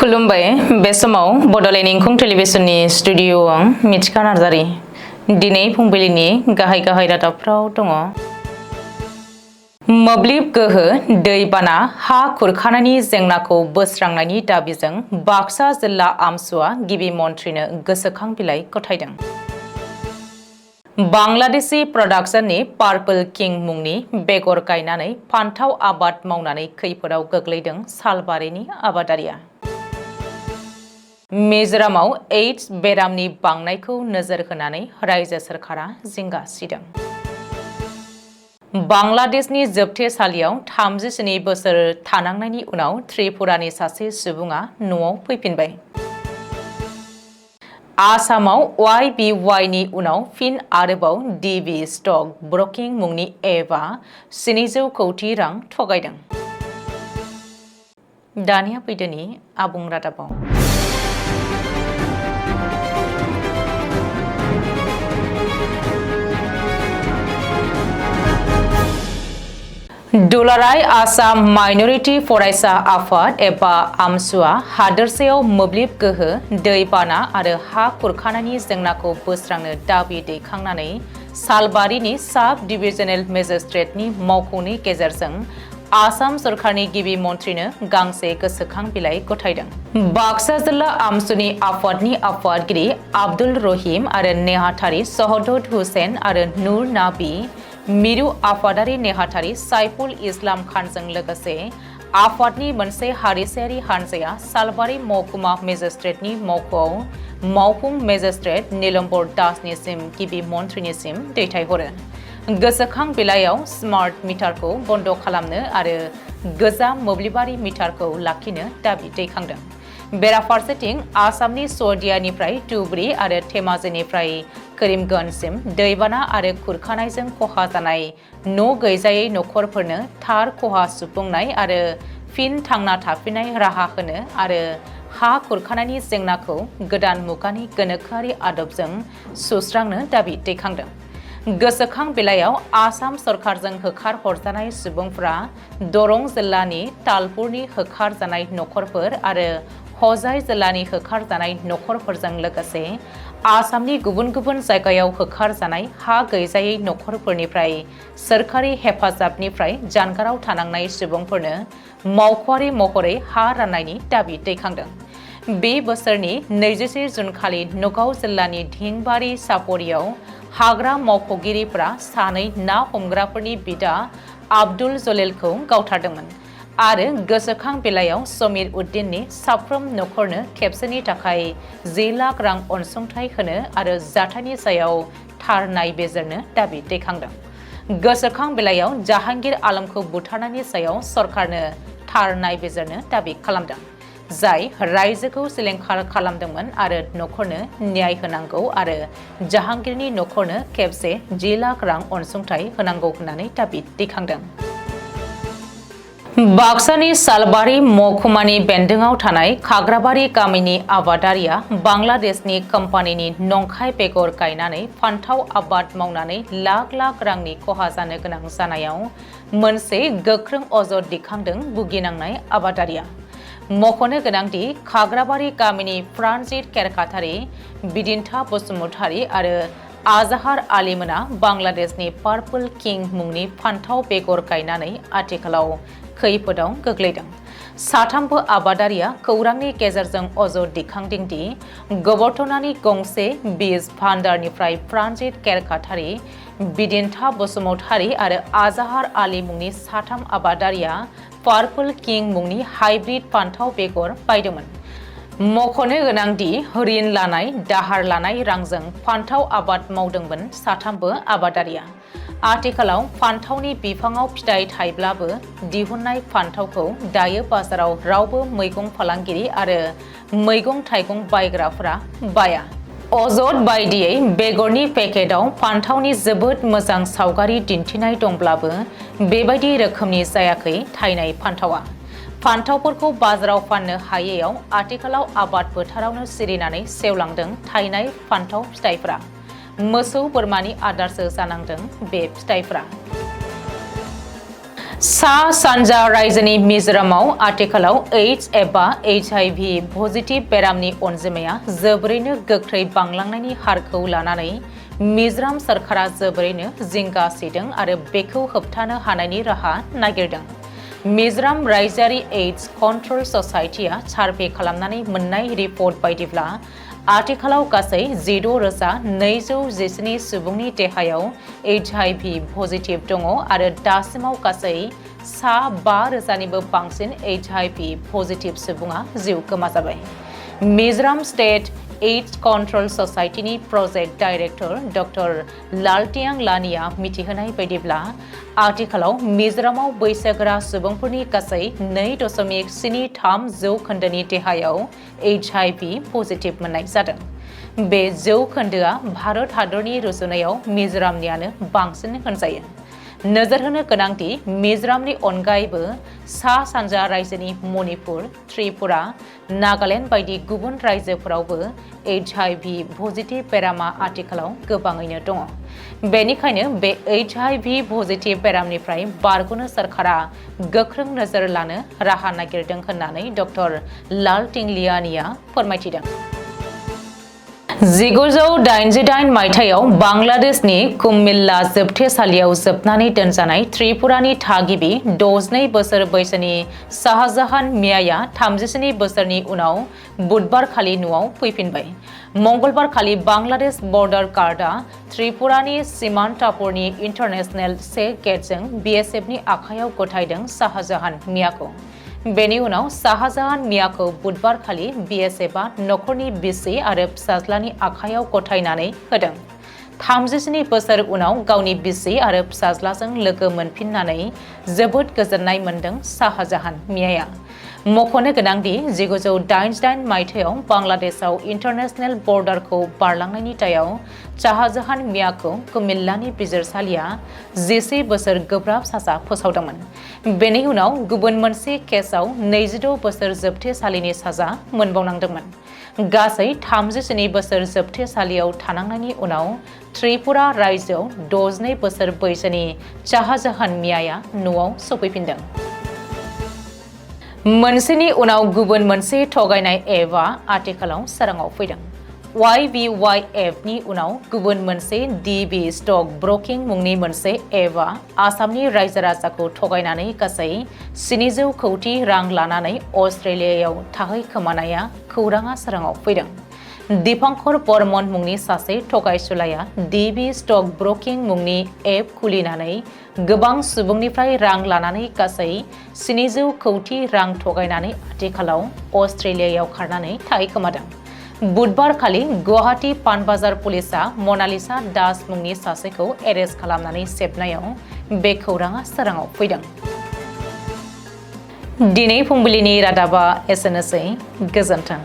खुलुमबाय बे समाव बडलेण्ड इंखं टेलिभिजननि स्टुडिअ आं मिथिखा नार्जारि दिनै फुंबिलिनि गाहाय रादाबफ्राव दङ। मोब्लिब गोहो दैबाना हा खुरखानायनि जेंनाखौ बोस्रांनायनि दाबिजों बाक्सा जिल्ला आमसुआ गिबि मन्थ्रिनो गोसोखां बिलाइ गथायदों। बांलादेशी प्रडाक्शननि पार्पल किं मुंनि बेगर गायनानै फान्थाव आबाद मावनानै खैफोदाव गोग्लैदों सालबारिनि आबादारिया। मिजोरामाव एड्स बेरामनि बांनायखौ नोजोर होनानै रायजो सोरखारा जिंगा सिदों। बांलादेशनि जोबथेसालियाव 37 बोसोर थानांनायनि उनाव त्रिपुरानि सासे सुबुङा न'आव फैफिनबाय। आसामाव YBY नि उनाव फिन आरोबाव DB स्टक ब्रकिं मुंनि एपआ 700 कौटि रां थगायदों। दानिया फैदोनि आबुं रादाबाव। दुलाराय आसाम माइनरिटी फरायसा आफाद एबा आमसुआ हादोरसायाव मोब्लिब गोहो दैबाना आरो हा खुरखानायनि जेंनाखौ बोस्रांनो दाबि दैखांनानै सालबारिनि साब डिभिजनेल मेजिस्ट्रेटनि मावख'नि गेजेरजों आसाम सरकारनि गिबि मन्थ्रिनो गांसे गोसोखां बिलाइ गथायदों। बाक्सा जिल्ला आमसुनि आफादनि आफादगिरि आब्दुल रहिम आरो नेहाथारि शहदत हुसेन आरो नूर नाबी मिरु आफादारि नेहाथारि साइफुल इस्लाम खानजों लोगोसे आफादनि मोनसे हारिसायारि हानजाया सालबारि महकुमा मेजिस्ट्रेटनि मावख'आव मावफुं मेजिस्ट्रेट नीलम्बर दासनिसिम गिबि मन्थ्रिनिसिम दैथायहरो। गोसोखां बिलाइयाव स्मार्ट मिटारखौ बन्द खालामनो आरो गोजाम मोब्लिबारि मिटारखौ लाखिनो दाबि दैखांदों। बेराफारसेथिं आसामनि शदियानिफ्राय धुबरी आरो धेमाजिनिफ्राय करीमगन्जसिम दैबाना आरो खुरखानायजों खहा जानाय न' गैजायै नखरफोरनो थार खहा सुफुंनाय आरो फिन थांना थाफिननाय राहा होनो आरो हा खुरखानायनि जेंनाखौ गोदान मुगानि गोनोखोआरि आदबजों सुस्रांनो दाबि दैखांदों। गोसोखां बिलाइयाव आसाम सरकारजों होखार हरजानाय सुबुंफ्रा दरं जिल्लानि तालपुरनि होखार जानाय नखरफोर आरो हजाय जिल्लानि होखार जानाय नखरफोरजों लोगोसे आसामनि गुबुन गुबुन जायगायाव होखार जानाय हा गैजायै नखरफोरनिफ्राय सोरखारि हेफाजाबनिफ्राय जानगाराव थानांनाय सुबुंफोरनो मावख'आरि महरै हा राननायनि दाबि दैखांदों। बे बोसोरनि 24 जुनखालि नगाव जिल्लानि धिंबारि सापरियाव हाग्रा मावख'गिरिफोरा सानै ना हमग्राफोरनि बिदा आब्दुल जलिलखौ गावथारदोंमोन आरो गोसोखां बिलाइयाव समीर उद्दीननि साफ्रोम नखरनो खेबसेनि थाखाय 10 लाख रां अनसुंथाइ होनो आरो जाथायनि सायाव थार नायबिजिरनो दाबि दैखांदों। गोसोखां बिलाइयाव जाहांगीर आलमखौ बुथारनायनि सायाव सरकारनो थार नायबिजिरनो दाबि खालामदों, जाय रायजोखौ सिलिंखार खालामदोंमोन आरो नखरनो न्याय होनांगौ आरो जाहांगीरनि नखरनो खेबसे 10 लाख रां अनसुंथाइ होनांगौ होननानै दाबि दैखांदों। बाक्सानि सालबारि महकुमानि बेन्दोङाव थानाय खाग्राबारि गामिनि आबादारिया बांलादेशनि कम्पानिनि नंखाय बेगर गायनानै फान्थाव आबाद मावनानै लाख लाख रांनि खहा जानो गोनां जानायाव मोनसे गोख्रों अजद दिखांदों भुगिनांनाय आबादारिया। मख'नो गोनांदि खाग्राबारि गामिनि प्राणजित केरकातारि, बिदिन्था बसुमतारी आरो आजाहार आलीमोना बांलादेशनि पार्पल किं मुंनि फान्थाव बेगर गायनानै आथिखालाव खैफोदाव गोग्लैदों। साथामबो आबादारिया खौरांनि गेजेरजों अजद दिखांदों दि गबर्तनानि गंसे बीज भान्डारनिफ्राय प्राणजित केरकातारि, बिदिन्था बसुमतारी आरो आजाहार आली मुंनि साथाम आबादारिया पार्पल किं मुंनि हाइब्रिद फान्थाव बेगर बायदोंमोन। मख'नो गोनांदि ऋण लानाय दाहार लानाय रांजों फान्थाव आबाद मावदोंमोन साथामबो आबादारिया। आथिखालाव फान्थावनि बिफाङाव फिथाइ थाइब्लाबो दिहुननाय फान्थावखौ दायो बाजाराव रावबो मैगं फालांगिरि आरो मैगं थाइगं बायग्राफोरा बाया। अजद बायदियै बेगरनि पेकेटआव फान्थावनि जोबोद मोजां सावगारि दिन्थिनाय दंब्लाबो बेबायदि रोखोमनि जायाखै थायनाय फान्थावा। फान्थावफोरखौ बाजाराव फाननो हायैयाव आथिखालाव आबाद फोथारावनो सिरिनानै सेवलांदों थायनाय फान्थाव फिथाइफोरा। मोसौ बोरमानि आदारसो जानांदों बे फिथाइफोरा। सा सानजा रायजोनि मिजोरामाव आथिखालाव एड्स एबा HIV पजिटिव बेरामनि अनजिमाया जोबोरैनो गोख्रै बांलांनायनि हारखौ लानानै मिजोराम सरकारा जोबोरैनो जिंगा सिदों आरो बेखौ होबथानो हानायनि राहा नागिरदों। मिजोराम रायजोआरि एड्स कन्ट्रल ससाइटिया सार्भे खालामनानै मोननाय रिपर्ट बायदिब्ला आथिखालाव गासै 16,217 सुबुंनि देहायाव HIV पजिटिव दङ आरो दासिमाव गासै सा 5,000निबो बांसिन HIV पजिटिव सुबुङा जिउ गोमाजाबाय। मिजोराम स्टेट एड्स कन्ट्रल ससाइटिनि प्रोजेक्ट डाइरेक्टर डक्टर लालटियां लानिया मिथिहोनाय बायदिब्ला आथिखालाव मिजोरामाव बैसोगोरा सुबुंफोरनि गासै 2.73 जौखोन्दोनि देहायाव HIV पजिटिव मोननाय जादों। बे जौखोन्दोआ भारत हादरनि रुजुनायाव मिजोरामनियानो बांसिन होनजायो। नोजोर होनो गोनांदि मिजोरामनि अनगायैबो सा सानजा रायजोनि मणिपुर, त्रिपुरा, नागालेण्ड बायदि गुबुन रायजोफोरावबो HIV पजिटिव बेरामा आथिखालाव गोबाङैनो दङ। बेनिखायनो बे HIV पजिटिव बेरामनिफ्राय बारग'नो सरकारा गोख्रों नोजोर लानो राहा नागिरदों होननानै डक्टर लालटिंलियानिया फोरमायथिदों। 1988 मायथाइयाव बांलादेशनि कुमिल्ला जोबथेसालियाव जोबनानै दोनजानाय त्रिपुरानि थागिबि 62 बोसोर बैसोनि शाहजाहान मियाया 37 बोसोरनि उनाव बुधबारखालि न'आव फैफिनबाय। मंगलबारखालि बांलादेश बर्डार गार्डआ त्रिपुरानि सीमान्टापुरनि इन्टारनेशनेल चेक गेटजों BSFनि आखायाव गथायदों शाहजाहान मियाखौ। बेनि उनाव शाहजाहान मियाखौ बुधबारखालि BSFआ नखरनि बिसि आरो फिसाज्लानि आखायाव गथायनानै होदों। 37 बोसोर उनाव गावनि बिसि आरो फिसाज्लाजों लोगो मोनफिननानै जोबोद गोजोननाय मोनदों शाहजाहान मियाया। मख'नो गोनांदि 1988 मायथाइयाव बांलादेशआव इन्टारनेशनेल बर्डारखौ बारलांनायनि दायाव शाहजाहान मियाखौ कुमिल्लानि बिजिरसालिया 10 बोसोर गोब्राब साजा फोसावदोंमोन। बेनि उनाव गुबुन मोनसे केसआव 26 बोसोर जोबथेसालिनि साजा मोनबावनांदोंमोन। गासै 37 बोसोर जोबथेसालियाव थानांनायनि उनाव त्रिपुरा रायजोआव 62 बोसोर बैसोनि शाहजाहान मियाया न'आव सफैफिनदों। मोनसेनि उनाव गुबुन मोनसे थगायनाय एपआ आथिखालाव सोराङाव फैदों। YBYF नि उनाव गुबुन मोनसे DB स्टक ब्रकिं मुंनि मोनसे एपआ आसामनि रायजो राजाखौ थगायनानै गासै 700 कौटि रां लानानै अस्ट्रेलियायाव थाहैखोमानाया खौराङा सोराङाव फैदों। दीपांकर बर्मन मुंनि सासे थगायसुलाया DB स्टक ब्रकिं मुंनि एप खुलिनानै गोबां सुबुंनिफ्राय रां लानानै गासै 700 कौटि रां थगायनानै आथिखालाव अस्ट्रेलियायाव खारनानै थाहैखोमादों। बुधबारखालि गुवाहाटी पानबाजार पुलिसआ मनालिसा दास मुंनि सासेखौ एरेस्ट खालामनानै सेबनायाव बे खौराङा सोराङाव फैदों। दिनै फुंबिलिनि रादाबा एसेनोसै। गोजोन्थों।